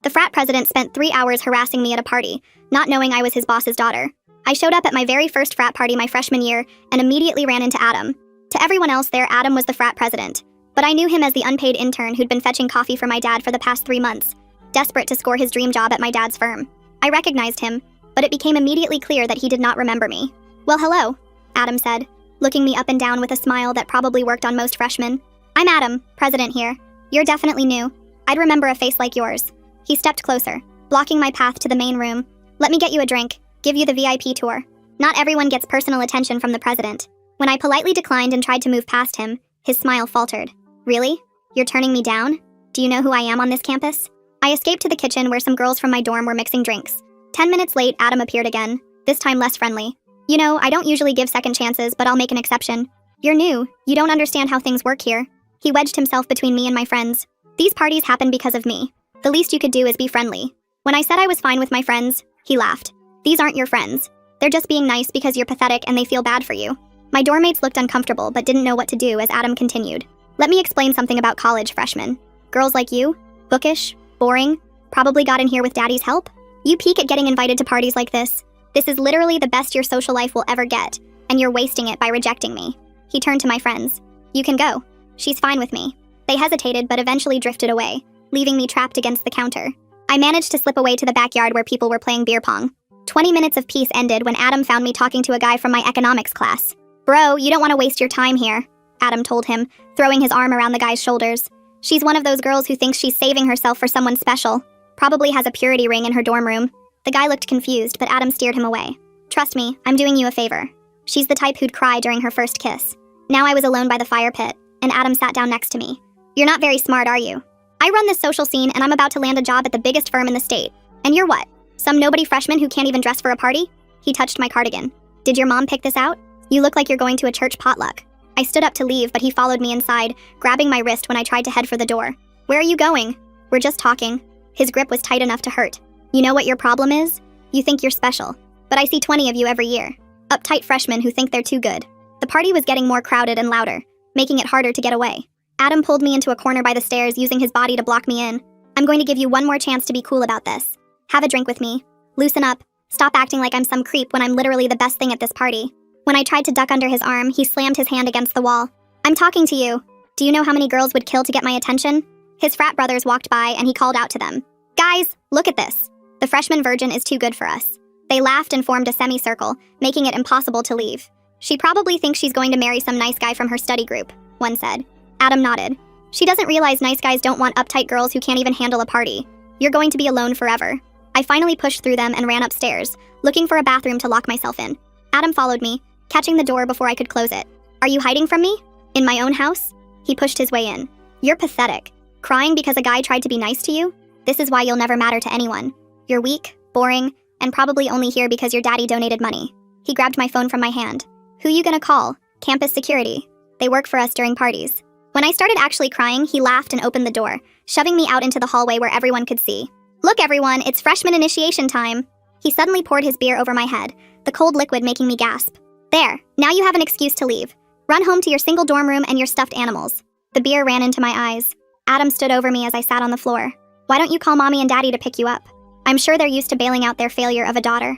The frat president spent 3 hours harassing me at a party, not knowing I was his boss's daughter. I showed up at my very first frat party my freshman year and immediately ran into Adam. To everyone else there, Adam was the frat president. But I knew him as the unpaid intern who'd been fetching coffee for my dad for the past 3 months, desperate to score his dream job at my dad's firm. I recognized him, but it became immediately clear that he did not remember me. "Well, hello," Adam said, looking me up and down with a smile that probably worked on most freshmen. "I'm Adam, president here. You're definitely new. I'd remember a face like yours." He stepped closer, blocking my path to the main room. "Let me get you a drink, give you the VIP tour." Not everyone gets personal attention from the president. When I politely declined and tried to move past him, his smile faltered. "Really? You're turning me down? Do you know who I am on this campus?" I escaped to the kitchen where some girls from my dorm were mixing drinks. 10 minutes late, Adam appeared again, this time less friendly. "You know, I don't usually give second chances, but I'll make an exception. You're new, you don't understand how things work here." He wedged himself between me and my friends. "These parties happen because of me. The least you could do is be friendly." When I said I was fine with my friends, he laughed. "These aren't your friends. They're just being nice because you're pathetic and they feel bad for you." My dorm mates looked uncomfortable but didn't know what to do as Adam continued. "Let me explain something about college, freshmen. Girls like you, bookish, boring, probably got in here with daddy's help. You peak at getting invited to parties like this. This is literally the best your social life will ever get, and you're wasting it by rejecting me." He turned to my friends. "You can go. She's fine with me." They hesitated but eventually drifted away, leaving me trapped against the counter. I managed to slip away to the backyard where people were playing beer pong. 20 minutes of peace ended when Adam found me talking to a guy from my economics class. "Bro, you don't want to waste your time here," Adam told him, throwing his arm around the guy's shoulders. "She's one of those girls who thinks she's saving herself for someone special. Probably has a purity ring in her dorm room." The guy looked confused, but Adam steered him away. "Trust me, I'm doing you a favor. She's the type who'd cry during her first kiss." Now I was alone by the fire pit, and Adam sat down next to me. "You're not very smart, are you? I run this social scene and I'm about to land a job at the biggest firm in the state. And you're what? Some nobody freshman who can't even dress for a party?" He touched my cardigan. "Did your mom pick this out? You look like you're going to a church potluck." I stood up to leave, but he followed me inside, grabbing my wrist when I tried to head for the door. "Where are you going?" "We're just talking." His grip was tight enough to hurt. "You know what your problem is? You think you're special. But I see 20 of you every year. Uptight freshmen who think they're too good." The party was getting more crowded and louder, making it harder to get away. Adam pulled me into a corner by the stairs, using his body to block me in. "I'm going to give you one more chance to be cool about this. Have a drink with me. Loosen up. Stop acting like I'm some creep when I'm literally the best thing at this party." When I tried to duck under his arm, he slammed his hand against the wall. "I'm talking to you. Do you know how many girls would kill to get my attention?" His frat brothers walked by and he called out to them. "Guys, look at this. The freshman virgin is too good for us." They laughed and formed a semicircle, making it impossible to leave. "She probably thinks she's going to marry some nice guy from her study group," one said. Adam nodded. "She doesn't realize nice guys don't want uptight girls who can't even handle a party. You're going to be alone forever." I finally pushed through them and ran upstairs, looking for a bathroom to lock myself in. Adam followed me, catching the door before I could close it. "Are you hiding from me? In my own house?" He pushed his way in. "You're pathetic. Crying because a guy tried to be nice to you? This is why you'll never matter to anyone. You're weak, boring, and probably only here because your daddy donated money." He grabbed my phone from my hand. "Who you gonna call? Campus security. They work for us during parties." When I started actually crying, he laughed and opened the door, shoving me out into the hallway where everyone could see. "Look everyone, it's freshman initiation time." He suddenly poured his beer over my head, the cold liquid making me gasp. "There, now you have an excuse to leave. Run home to your single dorm room and your stuffed animals." The beer ran into my eyes. Adam stood over me as I sat on the floor. "Why don't you call mommy and daddy to pick you up? I'm sure they're used to bailing out their failure of a daughter."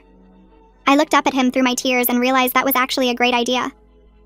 I looked up at him through my tears and realized that was actually a great idea.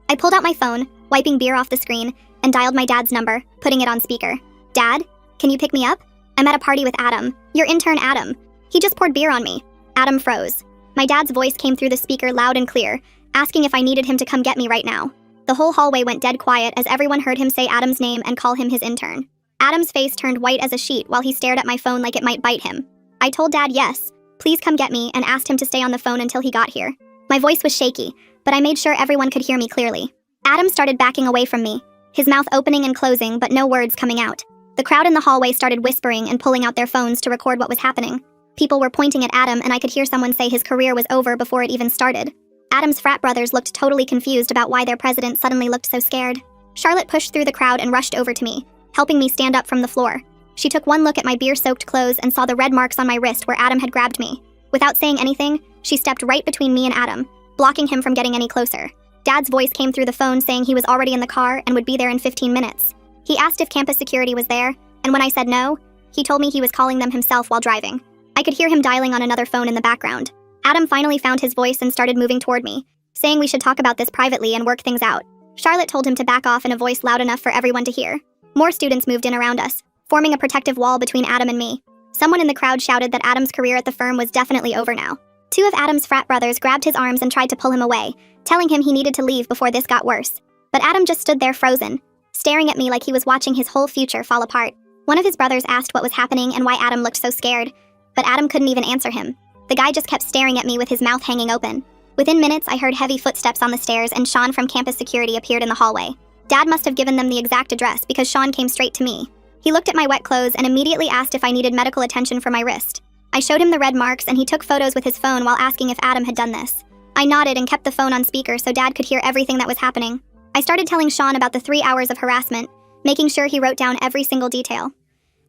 I pulled out my phone, wiping beer off the screen, and dialed my dad's number, putting it on speaker. "Dad, can you pick me up? I'm at a party with Adam, your intern Adam. He just poured beer on me." Adam froze. My dad's voice came through the speaker loud and clear, asking if I needed him to come get me right now. The whole hallway went dead quiet as everyone heard him say Adam's name and call him his intern. Adam's face turned white as a sheet while he stared at my phone like it might bite him. I told Dad yes, please come get me, and asked him to stay on the phone until he got here. My voice was shaky, but I made sure everyone could hear me clearly. Adam started backing away from me, his mouth opening and closing but no words coming out. The crowd in the hallway started whispering and pulling out their phones to record what was happening. People were pointing at Adam and I could hear someone say his career was over before it even started. Adam's frat brothers looked totally confused about why their president suddenly looked so scared. Charlotte pushed through the crowd and rushed over to me, helping me stand up from the floor. She took one look at my beer-soaked clothes and saw the red marks on my wrist where Adam had grabbed me. Without saying anything, she stepped right between me and Adam, blocking him from getting any closer. Dad's voice came through the phone saying he was already in the car and would be there in 15 minutes. He asked if campus security was there, and when I said no, He told me he was calling them himself while driving. I could hear him dialing on another phone in the background. Adam finally found his voice and started moving toward me, saying we should talk about this privately and work things out. Charlotte told him to back off in a voice loud enough for everyone to hear. More students moved in around us, forming a protective wall between Adam and me. Someone in the crowd shouted that Adam's career at the firm was definitely over now. Two of Adam's frat brothers grabbed his arms and tried to pull him away, telling him he needed to leave before this got worse. But Adam just stood there frozen, staring at me like he was watching his whole future fall apart. One of his brothers asked what was happening and why Adam looked so scared, but Adam couldn't even answer him. The guy just kept staring at me with his mouth hanging open. Within minutes, I heard heavy footsteps on the stairs and Sean from campus security appeared in the hallway. Dad must have given them the exact address because Sean came straight to me. He looked at my wet clothes and immediately asked if I needed medical attention for my wrist. I showed him the red marks and he took photos with his phone while asking if Adam had done this. I nodded and kept the phone on speaker so Dad could hear everything that was happening. I started telling Sean about the 3 hours of harassment, making sure he wrote down every single detail.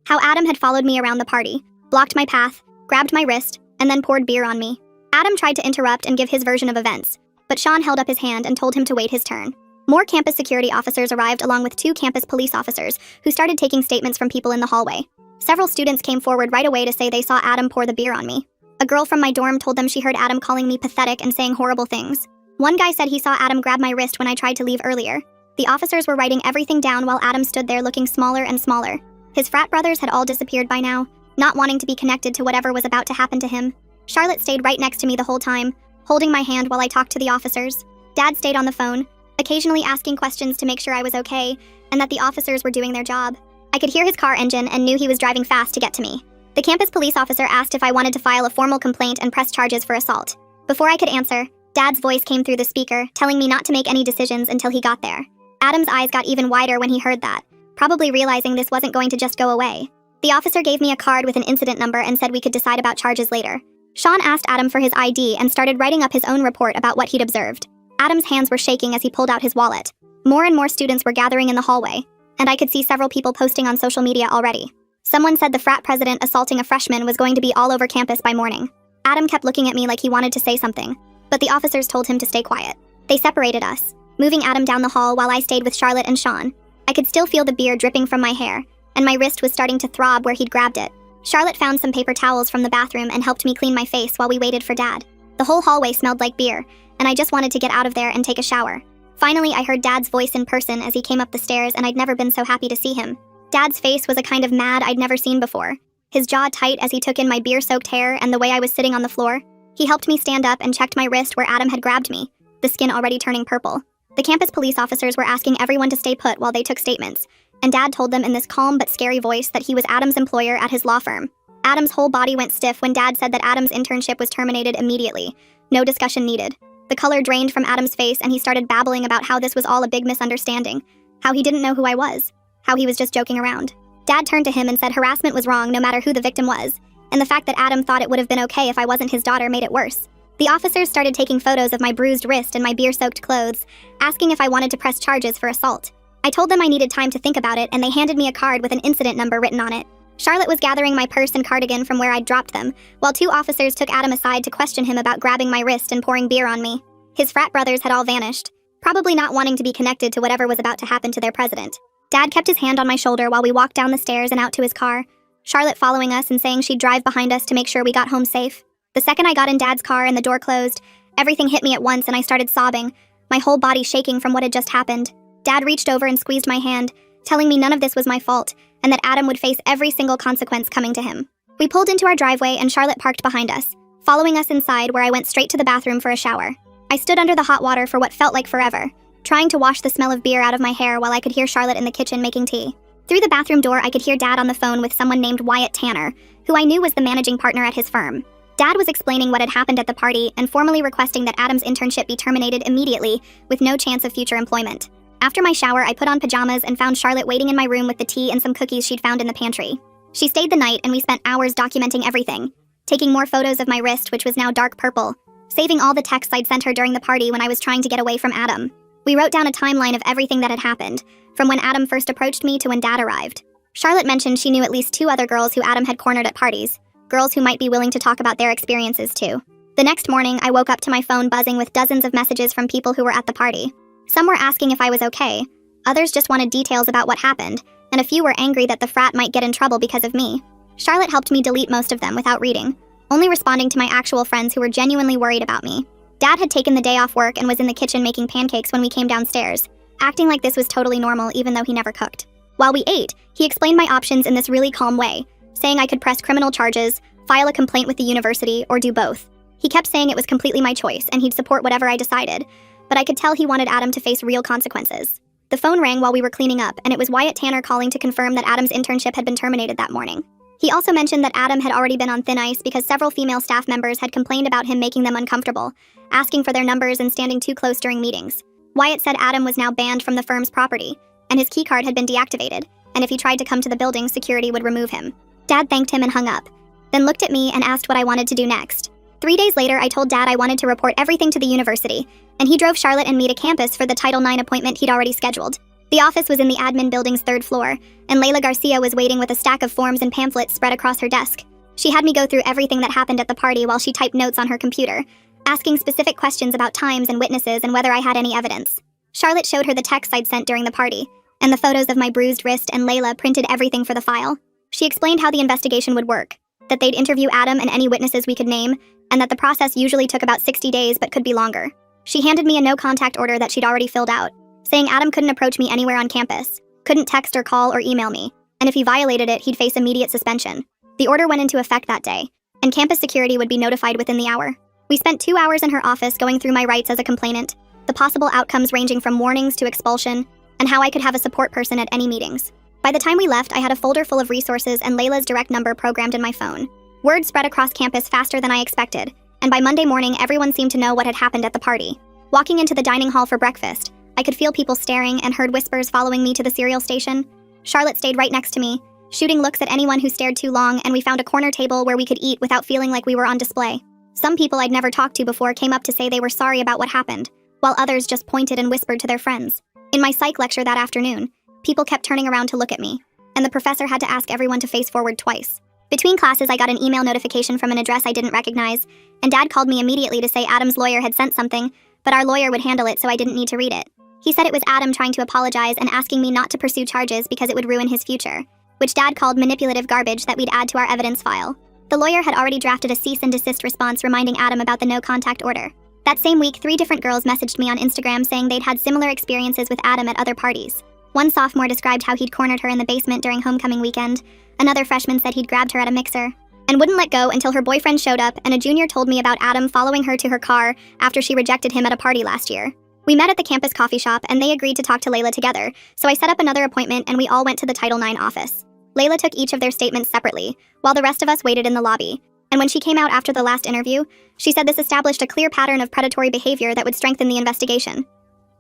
How Adam had followed me around the party, blocked my path, grabbed my wrist, and then poured beer on me. Adam tried to interrupt and give his version of events, but Sean held up his hand and told him to wait his turn. More campus security officers arrived along with 2 campus police officers who started taking statements from people in the hallway. Several students came forward right away to say they saw Adam pour the beer on me. A girl from my dorm told them she heard Adam calling me pathetic and saying horrible things. One guy said he saw Adam grab my wrist when I tried to leave earlier. The officers were writing everything down while Adam stood there looking smaller and smaller. His frat brothers had all disappeared by now, not wanting to be connected to whatever was about to happen to him. Charlotte stayed right next to me the whole time, holding my hand while I talked to the officers. Dad stayed on the phone, occasionally asking questions to make sure I was okay and that the officers were doing their job. I could hear his car engine and knew he was driving fast to get to me. The campus police officer asked if I wanted to file a formal complaint and press charges for assault. Before I could answer, Dad's voice came through the speaker, telling me not to make any decisions until he got there. Adam's eyes got even wider when he heard that, probably realizing this wasn't going to just go away. The officer gave me a card with an incident number and said we could decide about charges later. Sean asked Adam for his ID and started writing up his own report about what he'd observed. Adam's hands were shaking as he pulled out his wallet. More and more students were gathering in the hallway, and I could see several people posting on social media already. Someone said the frat president assaulting a freshman was going to be all over campus by morning. Adam kept looking at me like he wanted to say something, but the officers told him to stay quiet. They separated us, moving Adam down the hall while I stayed with Charlotte and Sean. I could still feel the beer dripping from my hair, and my wrist was starting to throb where he'd grabbed it. Charlotte found some paper towels from the bathroom and helped me clean my face while we waited for Dad. The whole hallway smelled like beer, and I just wanted to get out of there and take a shower. Finally, I heard Dad's voice in person as he came up the stairs, and I'd never been so happy to see him. Dad's face was a kind of mad I'd never seen before, his jaw tight as he took in my beer-soaked hair and the way I was sitting on the floor. He helped me stand up and checked my wrist where Adam had grabbed me, the skin already turning purple. The campus police officers were asking everyone to stay put while they took statements, and Dad told them in this calm but scary voice that he was Adam's employer at his law firm. Adam's whole body went stiff when Dad said that Adam's internship was terminated immediately. No discussion needed. The color drained from Adam's face and he started babbling about how this was all a big misunderstanding, how he didn't know who I was, how he was just joking around. Dad turned to him and said harassment was wrong no matter who the victim was, and the fact that Adam thought it would have been okay if I wasn't his daughter made it worse. The officers started taking photos of my bruised wrist and my beer-soaked clothes, asking if I wanted to press charges for assault. I told them I needed time to think about it and they handed me a card with an incident number written on it. Charlotte was gathering my purse and cardigan from where I'd dropped them, while 2 officers took Adam aside to question him about grabbing my wrist and pouring beer on me. His frat brothers had all vanished, probably not wanting to be connected to whatever was about to happen to their president. Dad kept his hand on my shoulder while we walked down the stairs and out to his car, Charlotte following us and saying she'd drive behind us to make sure we got home safe. The second I got in Dad's car and the door closed, everything hit me at once and I started sobbing, my whole body shaking from what had just happened. Dad reached over and squeezed my hand, telling me none of this was my fault, and that Adam would face every single consequence coming to him. We pulled into our driveway and Charlotte parked behind us, following us inside where I went straight to the bathroom for a shower. I stood under the hot water for what felt like forever, trying to wash the smell of beer out of my hair while I could hear Charlotte in the kitchen making tea. Through the bathroom door, I could hear Dad on the phone with someone named Wyatt Tanner, who I knew was the managing partner at his firm. Dad was explaining what had happened at the party and formally requesting that Adam's internship be terminated immediately with no chance of future employment. After my shower, I put on pajamas and found Charlotte waiting in my room with the tea and some cookies she'd found in the pantry. She stayed the night and we spent hours documenting everything, taking more photos of my wrist, which was now dark purple, saving all the texts I'd sent her during the party when I was trying to get away from Adam. We wrote down a timeline of everything that had happened, from when Adam first approached me to when Dad arrived. Charlotte mentioned she knew at least 2 other girls who Adam had cornered at parties, girls who might be willing to talk about their experiences too. The next morning, I woke up to my phone buzzing with dozens of messages from people who were at the party. Some were asking if I was okay, others just wanted details about what happened, and a few were angry that the frat might get in trouble because of me. Charlotte helped me delete most of them without reading, only responding to my actual friends who were genuinely worried about me. Dad had taken the day off work and was in the kitchen making pancakes when we came downstairs, acting like this was totally normal even though he never cooked. While we ate, he explained my options in this really calm way, saying I could press criminal charges, file a complaint with the university, or do both. He kept saying it was completely my choice and he'd support whatever I decided, but I could tell he wanted Adam to face real consequences. The phone rang while we were cleaning up, and it was Wyatt Tanner calling to confirm that Adam's internship had been terminated that morning. He also mentioned that Adam had already been on thin ice because several female staff members had complained about him making them uncomfortable, asking for their numbers and standing too close during meetings. Wyatt said Adam was now banned from the firm's property, and his keycard had been deactivated, and if he tried to come to the building, security would remove him. Dad thanked him and hung up, then looked at me and asked what I wanted to do next. 3 days later, I told Dad I wanted to report everything to the university, and he drove Charlotte and me to campus for the Title IX appointment he'd already scheduled. The office was in the admin building's 3rd floor, and Layla Garcia was waiting with a stack of forms and pamphlets spread across her desk. She had me go through everything that happened at the party while she typed notes on her computer, asking specific questions about times and witnesses and whether I had any evidence. Charlotte showed her the texts I'd sent during the party, and the photos of my bruised wrist, and Layla printed everything for the file. She explained how the investigation would work, that they'd interview Adam and any witnesses we could name, and that the process usually took about 60 days but could be longer. She handed me a no-contact order that she'd already filled out, saying Adam couldn't approach me anywhere on campus, couldn't text or call or email me, and if he violated it, he'd face immediate suspension. The order went into effect that day, and campus security would be notified within the hour. We spent 2 hours in her office going through my rights as a complainant, the possible outcomes ranging from warnings to expulsion, and how I could have a support person at any meetings. By the time we left, I had a folder full of resources and Layla's direct number programmed in my phone. Word spread across campus faster than I expected, and by Monday morning, everyone seemed to know what had happened at the party. Walking into the dining hall for breakfast, I could feel people staring and heard whispers following me to the cereal station. Charlotte stayed right next to me, shooting looks at anyone who stared too long, and we found a corner table where we could eat without feeling like we were on display. Some people I'd never talked to before came up to say they were sorry about what happened, while others just pointed and whispered to their friends. In my psych lecture that afternoon, people kept turning around to look at me, and the professor had to ask everyone to face forward twice. Between classes, I got an email notification from an address I didn't recognize, and Dad called me immediately to say Adam's lawyer had sent something, but our lawyer would handle it so I didn't need to read it. He said it was Adam trying to apologize and asking me not to pursue charges because it would ruin his future, which Dad called manipulative garbage that we'd add to our evidence file. The lawyer had already drafted a cease and desist response reminding Adam about the no-contact order. That same week, 3 different girls messaged me on Instagram saying they'd had similar experiences with Adam at other parties. One sophomore described how he'd cornered her in the basement during homecoming weekend. Another freshman said he'd grabbed her at a mixer and wouldn't let go until her boyfriend showed up, and a junior told me about Adam following her to her car after she rejected him at a party last year. We met at the campus coffee shop, and they agreed to talk to Layla together, so I set up another appointment and we all went to the Title IX office. Layla took each of their statements separately, while the rest of us waited in the lobby. And when she came out after the last interview, she said this established a clear pattern of predatory behavior that would strengthen the investigation.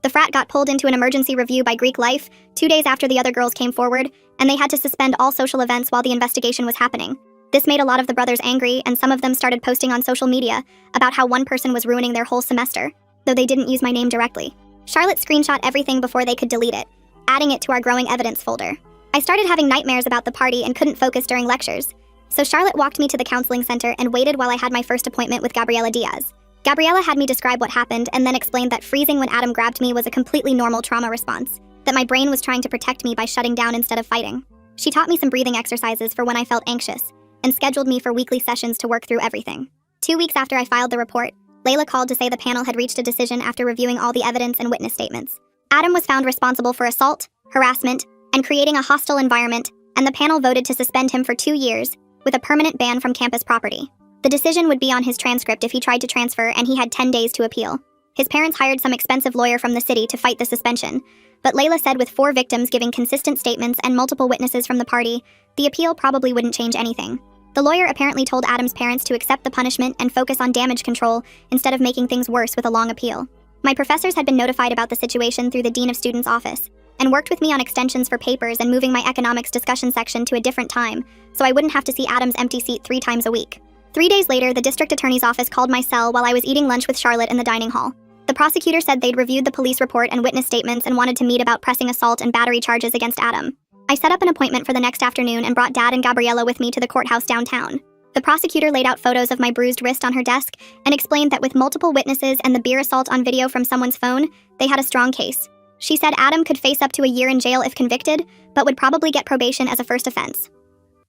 The frat got pulled into an emergency review by Greek Life 2 days after the other girls came forward, and they had to suspend all social events while the investigation was happening. This made a lot of the brothers angry, and some of them started posting on social media about how one person was ruining their whole semester, though they didn't use my name directly. Charlotte screenshot everything before they could delete it, adding it to our growing evidence folder. I started having nightmares about the party and couldn't focus during lectures, so Charlotte walked me to the counseling center and waited while I had my first appointment with Gabriela Diaz. Gabriela had me describe what happened and then explained that freezing when Adam grabbed me was a completely normal trauma response, that my brain was trying to protect me by shutting down instead of fighting. She taught me some breathing exercises for when I felt anxious, and scheduled me for weekly sessions to work through everything. 2 weeks after I filed the report, Layla called to say the panel had reached a decision after reviewing all the evidence and witness statements. Adam was found responsible for assault, harassment, and creating a hostile environment, and the panel voted to suspend him for 2 years, with a permanent ban from campus property. The decision would be on his transcript if he tried to transfer, and he had 10 days to appeal. His parents hired some expensive lawyer from the city to fight the suspension, but Layla said with 4 victims giving consistent statements and multiple witnesses from the party, the appeal probably wouldn't change anything. The lawyer apparently told Adam's parents to accept the punishment and focus on damage control instead of making things worse with a long appeal. My professors had been notified about the situation through the Dean of Students' office, and worked with me on extensions for papers and moving my economics discussion section to a different time, so I wouldn't have to see Adam's empty seat 3 times a week. 3 days later, the district attorney's office called my cell while I was eating lunch with Charlotte in the dining hall. The prosecutor said they'd reviewed the police report and witness statements and wanted to meet about pressing assault and battery charges against Adam. I set up an appointment for the next afternoon and brought Dad and Gabriela with me to the courthouse downtown. The prosecutor laid out photos of my bruised wrist on her desk and explained that with multiple witnesses and the beer assault on video from someone's phone, they had a strong case. She said Adam could face up to a year in jail if convicted, but would probably get probation as a first offense.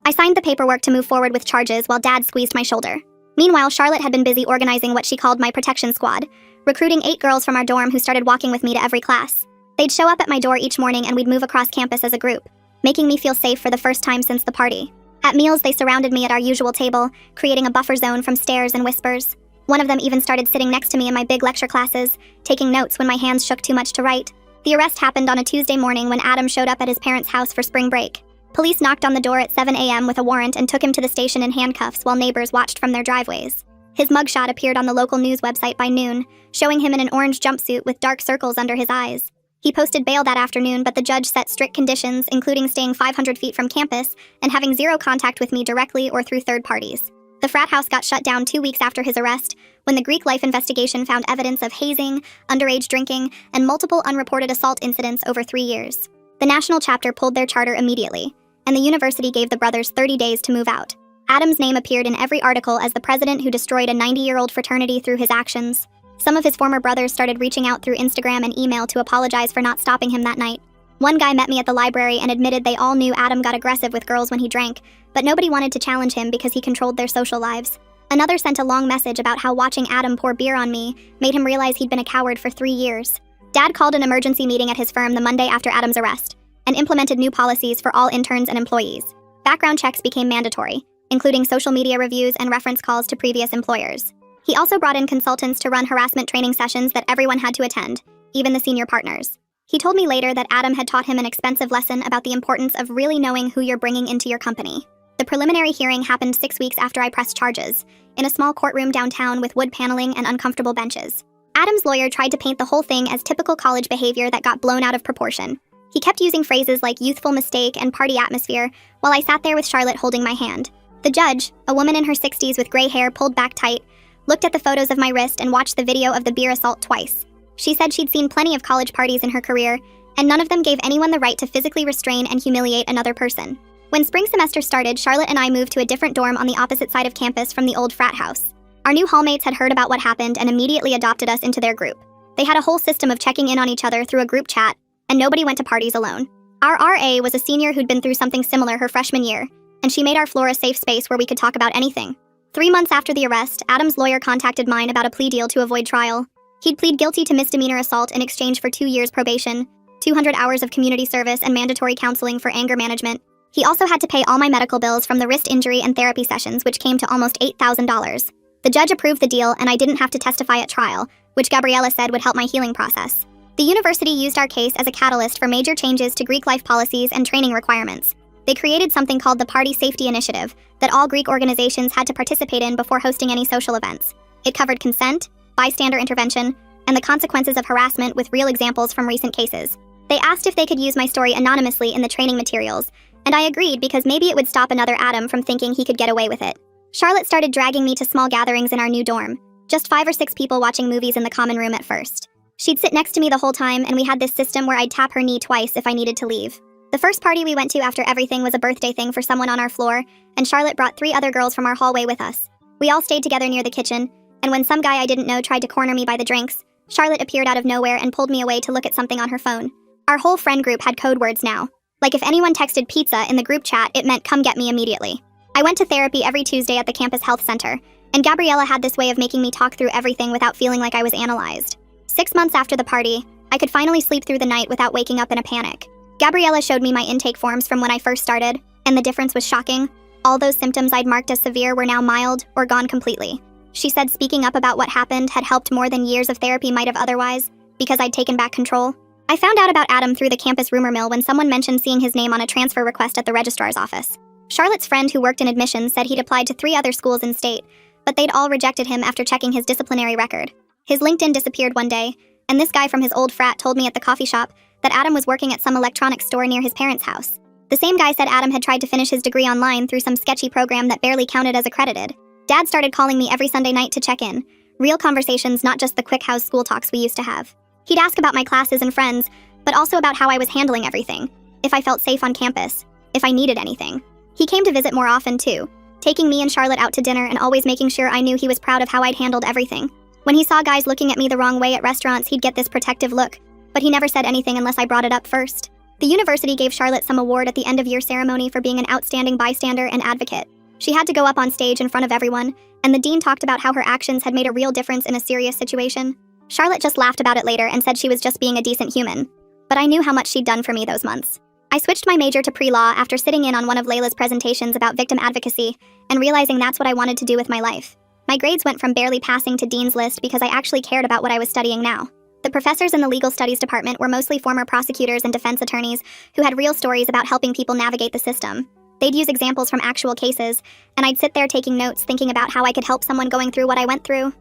I signed the paperwork to move forward with charges while Dad squeezed my shoulder. Meanwhile, Charlotte had been busy organizing what she called my protection squad, recruiting 8 girls from our dorm who started walking with me to every class. They'd show up at my door each morning and we'd move across campus as a group, making me feel safe for the first time since the party. At meals, they surrounded me at our usual table, creating a buffer zone from stares and whispers. One of them even started sitting next to me in my big lecture classes, taking notes when my hands shook too much to write. The arrest happened on a Tuesday morning when Adam showed up at his parents' house for spring break. Police knocked on the door at 7 a.m. with a warrant and took him to the station in handcuffs while neighbors watched from their driveways. His mugshot appeared on the local news website by noon, showing him in an orange jumpsuit with dark circles under his eyes. He posted bail that afternoon, but the judge set strict conditions, including staying 500 feet from campus and having zero contact with me directly or through third parties. The frat house got shut down 2 weeks after his arrest, when the Greek life investigation found evidence of hazing, underage drinking, and multiple unreported assault incidents over 3 years. The national chapter pulled their charter immediately, and the university gave the brothers 30 days to move out. Adam's name appeared in every article as the president who destroyed a 90-year-old fraternity through his actions. Some of his former brothers started reaching out through Instagram and email to apologize for not stopping him that night. One guy met me at the library and admitted they all knew Adam got aggressive with girls when he drank, but nobody wanted to challenge him because he controlled their social lives. Another sent a long message about how watching Adam pour beer on me made him realize he'd been a coward for 3 years. Dad called an emergency meeting at his firm the Monday after Adam's arrest and implemented new policies for all interns and employees. Background checks became mandatory, including social media reviews and reference calls to previous employers. He also brought in consultants to run harassment training sessions that everyone had to attend, even the senior partners. He told me later that Adam had taught him an expensive lesson about the importance of really knowing who you're bringing into your company. The preliminary hearing happened 6 weeks after I pressed charges, in a small courtroom downtown with wood paneling and uncomfortable benches. Adam's lawyer tried to paint the whole thing as typical college behavior that got blown out of proportion. He kept using phrases like youthful mistake and party atmosphere while I sat there with Charlotte holding my hand. The judge, a woman in her 60s with gray hair pulled back tight, looked at the photos of my wrist and watched the video of the beer assault twice. She said she'd seen plenty of college parties in her career, and none of them gave anyone the right to physically restrain and humiliate another person. When spring semester started, Charlotte and I moved to a different dorm on the opposite side of campus from the old frat house. Our new hallmates had heard about what happened and immediately adopted us into their group. They had a whole system of checking in on each other through a group chat, and nobody went to parties alone. Our RA was a senior who'd been through something similar her freshman year, and she made our floor a safe space where we could talk about anything. 3 months after the arrest, Adam's lawyer contacted mine about a plea deal to avoid trial. He'd plead guilty to misdemeanor assault in exchange for 2 years probation, 200 hours of community service, and mandatory counseling for anger management. He also had to pay all my medical bills from the wrist injury and therapy sessions, which came to almost $8,000. The judge approved the deal, and I didn't have to testify at trial, which Gabriella said would help my healing process. The university used our case as a catalyst for major changes to Greek life policies and training requirements. They created something called the Party Safety Initiative that all Greek organizations had to participate in before hosting any social events. It covered consent, bystander intervention, and the consequences of harassment with real examples from recent cases. They asked if they could use my story anonymously in the training materials, and I agreed because maybe it would stop another Adam from thinking he could get away with it. Charlotte started dragging me to small gatherings in our new dorm, just 5 or 6 people watching movies in the common room at first. She'd sit next to me the whole time, and we had this system where I'd tap her knee twice if I needed to leave. The first party we went to after everything was a birthday thing for someone on our floor, and Charlotte brought 3 other girls from our hallway with us. We all stayed together near the kitchen, and when some guy I didn't know tried to corner me by the drinks, Charlotte appeared out of nowhere and pulled me away to look at something on her phone. Our whole friend group had code words now. Like if anyone texted pizza in the group chat, it meant come get me immediately. I went to therapy every Tuesday at the campus health center, and Gabriella had this way of making me talk through everything without feeling like I was analyzed. 6 months after the party, I could finally sleep through the night without waking up in a panic. Gabriella showed me my intake forms from when I first started, and the difference was shocking. All those symptoms I'd marked as severe were now mild or gone completely. She said speaking up about what happened had helped more than years of therapy might have otherwise, because I'd taken back control. I found out about Adam through the campus rumor mill when someone mentioned seeing his name on a transfer request at the registrar's office. Charlotte's friend who worked in admissions said he'd applied to 3 other schools in state, but they'd all rejected him after checking his disciplinary record. His LinkedIn disappeared one day, and this guy from his old frat told me at the coffee shop that Adam was working at some electronics store near his parents' house. The same guy said Adam had tried to finish his degree online through some sketchy program that barely counted as accredited. Dad started calling me every Sunday night to check in. Real conversations, not just the quick house school talks we used to have. He'd ask about my classes and friends, but also about how I was handling everything, if I felt safe on campus, if I needed anything. He came to visit more often too, taking me and Charlotte out to dinner and always making sure I knew he was proud of how I'd handled everything. When he saw guys looking at me the wrong way at restaurants, he'd get this protective look, but he never said anything unless I brought it up first. The university gave Charlotte some award at the end-of-year ceremony for being an outstanding bystander and advocate. She had to go up on stage in front of everyone, and the dean talked about how her actions had made a real difference in a serious situation. Charlotte just laughed about it later and said she was just being a decent human. But I knew how much she'd done for me those months. I switched my major to pre-law after sitting in on one of Layla's presentations about victim advocacy and realizing that's what I wanted to do with my life. My grades went from barely passing to dean's list because I actually cared about what I was studying now. The professors in the legal studies department were mostly former prosecutors and defense attorneys who had real stories about helping people navigate the system. They'd use examples from actual cases, and I'd sit there taking notes thinking about how I could help someone going through what I went through.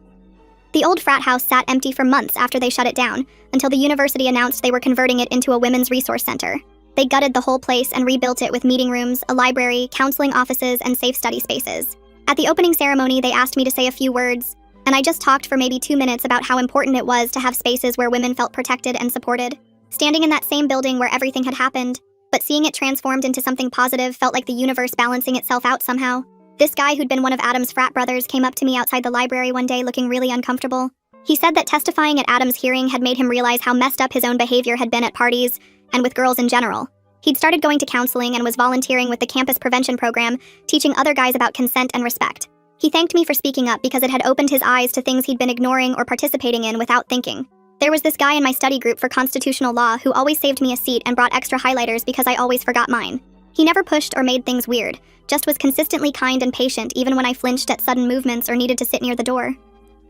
The old frat house sat empty for months after they shut it down, until the university announced they were converting it into a women's resource center. They gutted the whole place and rebuilt it with meeting rooms, a library, counseling offices, and safe study spaces. At the opening ceremony, they asked me to say a few words, and I just talked for maybe 2 minutes about how important it was to have spaces where women felt protected and supported. Standing in that same building where everything had happened, but seeing it transformed into something positive felt like the universe balancing itself out somehow. This guy who'd been one of Adam's frat brothers came up to me outside the library one day looking really uncomfortable. He said that testifying at Adam's hearing had made him realize how messed up his own behavior had been at parties, and with girls in general. He'd started going to counseling and was volunteering with the campus prevention program, teaching other guys about consent and respect. He thanked me for speaking up because it had opened his eyes to things he'd been ignoring or participating in without thinking. There was this guy in my study group for constitutional law who always saved me a seat and brought extra highlighters because I always forgot mine. He never pushed or made things weird, just was consistently kind and patient even when I flinched at sudden movements or needed to sit near the door.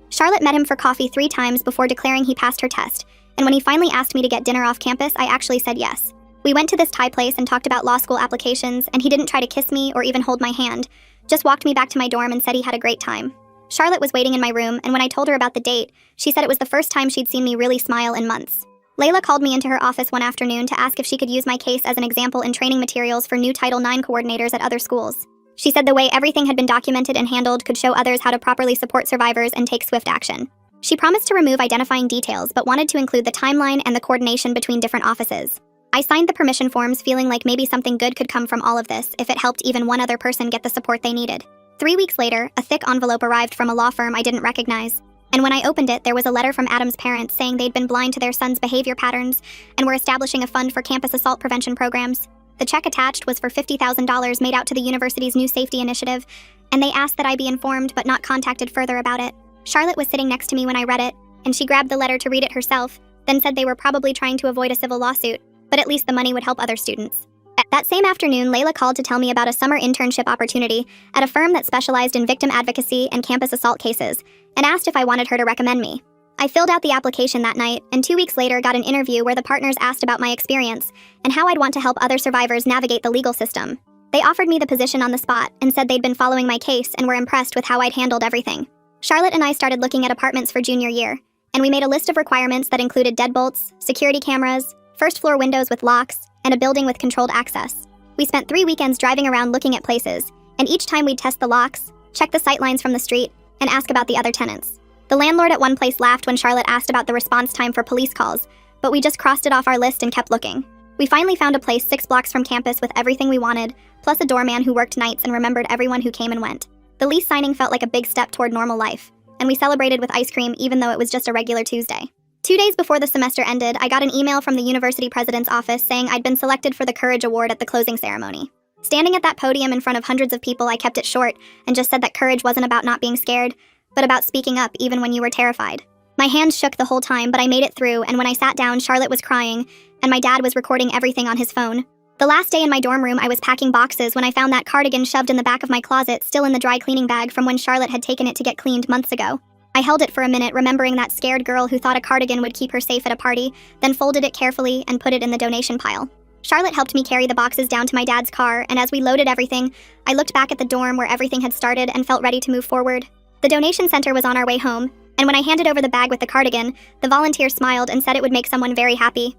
Charlotte met him for coffee 3 times before declaring he passed her test, and when he finally asked me to get dinner off campus, I actually said yes. We went to this Thai place and talked about law school applications, and he didn't try to kiss me or even hold my hand, just walked me back to my dorm and said he had a great time. Charlotte was waiting in my room, and when I told her about the date, she said it was the first time she'd seen me really smile in months. Layla called me into her office one afternoon to ask if she could use my case as an example in training materials for new Title IX coordinators at other schools. She said the way everything had been documented and handled could show others how to properly support survivors and take swift action. She promised to remove identifying details, but wanted to include the timeline and the coordination between different offices. I signed the permission forms feeling like maybe something good could come from all of this if it helped even one other person get the support they needed. 3 weeks later, a thick envelope arrived from a law firm I didn't recognize, and when I opened it, there was a letter from Adam's parents saying they'd been blind to their son's behavior patterns and were establishing a fund for campus assault prevention programs. The check attached was for $50,000 made out to the university's new safety initiative, and they asked that I be informed but not contacted further about it. Charlotte was sitting next to me when I read it, and she grabbed the letter to read it herself, then said they were probably trying to avoid a civil lawsuit, but at least the money would help other students. That same afternoon, Layla called to tell me about a summer internship opportunity at a firm that specialized in victim advocacy and campus assault cases, and asked if I wanted her to recommend me. I filled out the application that night, and 2 weeks later got an interview where the partners asked about my experience and how I'd want to help other survivors navigate the legal system. They offered me the position on the spot and said they'd been following my case and were impressed with how I'd handled everything. Charlotte and I started looking at apartments for junior year, and we made a list of requirements that included deadbolts, security cameras, first-floor windows with locks, and a building with controlled access. We spent 3 weekends driving around looking at places, and each time we'd test the locks, check the sightlines from the street, and ask about the other tenants. The landlord at one place laughed when Charlotte asked about the response time for police calls, but we just crossed it off our list and kept looking. We finally found a place 6 blocks from campus with everything we wanted, plus a doorman who worked nights and remembered everyone who came and went. The lease signing felt like a big step toward normal life, and we celebrated with ice cream even though it was just a regular Tuesday. 2 days before the semester ended, I got an email from the university president's office saying I'd been selected for the Courage Award at the closing ceremony. Standing at that podium in front of hundreds of people, I kept it short and just said that courage wasn't about not being scared, but about speaking up even when you were terrified. My hands shook the whole time, but I made it through, and when I sat down, Charlotte was crying, and my dad was recording everything on his phone. The last day in my dorm room, I was packing boxes when I found that cardigan shoved in the back of my closet, still in the dry cleaning bag from when Charlotte had taken it to get cleaned months ago. I held it for a minute, remembering that scared girl who thought a cardigan would keep her safe at a party, then folded it carefully and put it in the donation pile. Charlotte helped me carry the boxes down to my dad's car, and as we loaded everything, I looked back at the dorm where everything had started and felt ready to move forward. The donation center was on our way home, and when I handed over the bag with the cardigan, the volunteer smiled and said it would make someone very happy.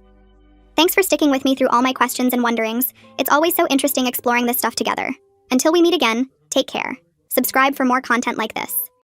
Thanks for sticking with me through all my questions and wonderings. It's always so interesting exploring this stuff together. Until we meet again, take care. Subscribe for more content like this.